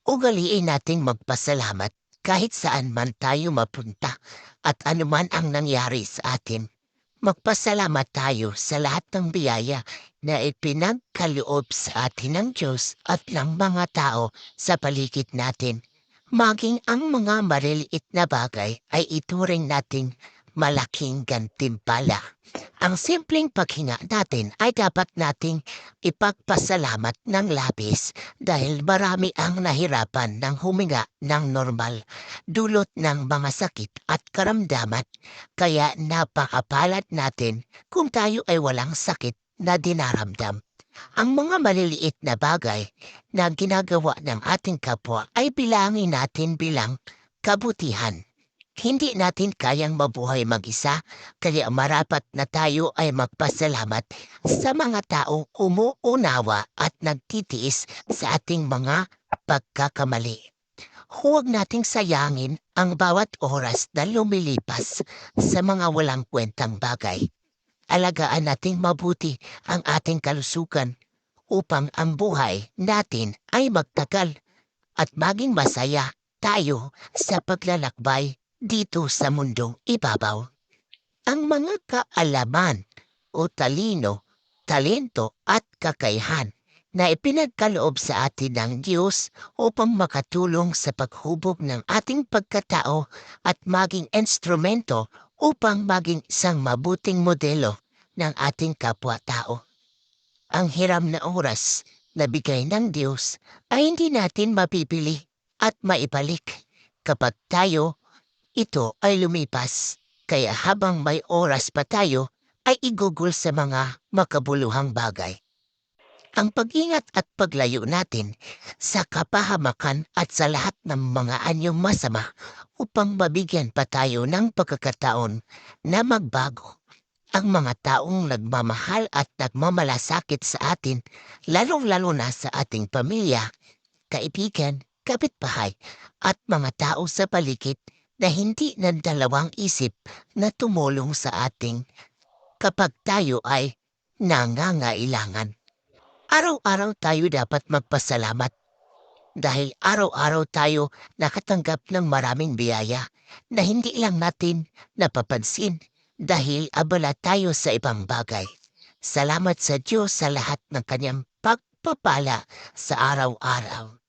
Ugaliin nating magpasalamat kahit saan man tayo mapunta at anuman ang nangyari sa atin. Magpasalamat tayo sa lahat ng biyaya na ipinagkaloob sa atin ng Diyos at ng mga tao sa paligid natin. Maging ang mga maliliit na bagay ay ituring nating malaking gantimpala. Ang simpleng paghinga natin ay dapat nating ipagpasalamat ng labis dahil marami ang nahirapan ng huminga ng normal dulot ng mga sakit at karamdaman. Kaya napakapalad natin kung tayo ay walang sakit na dinaramdam. Ang mga maliliit na bagay na ginagawa ng ating kapwa ay bilangin natin bilang kabutihan. Hindi natin kayang mabuhay mag-isa, kaya marapat na tayo ay magpasalamat sa mga taong umuunawa at nagtitiis sa ating mga pagkakamali. Huwag nating sayangin ang bawat oras na lumilipas sa mga walang kwentang bagay. Alagaan nating mabuti ang ating kalusugan upang ang buhay natin ay magtagal at maging masaya tayo sa paglalakbay dito sa mundong ibabaw. Ang mga kaalaman o talento at kakayahan na ipinagkaloob sa atin ng Diyos upang makatulong sa paghubog ng ating pagkatao at maging instrumento upang maging isang mabuting modelo ng ating kapwa-tao. Ang hiram na oras na bigay ng Diyos ay hindi natin mapipili at maibalik kapag tayo ito ay lumipas. Kaya habang may oras pa tayo ay igugol sa mga makabuluhang bagay. Ang pag-ingat at paglayo natin sa kapahamakan at sa lahat ng mga anyong masama upang mabigyan pa tayo ng pagkakataon na magbago. Ang mga taong nagmamahal at nagmamalasakit sa atin, lalong-lalo na sa ating pamilya, kaibigan, kapitbahay, at mga tao sa paligid na hindi nagdalawang isip na tumulong sa ating kapag tayo ay nangangailangan. Araw-araw tayo dapat magpasalamat dahil araw-araw tayo nakatanggap ng maraming biyaya na hindi lang natin napapansin dahil abala tayo sa ibang bagay. Salamat sa Diyos sa lahat ng kanyang pagpapala sa araw-araw.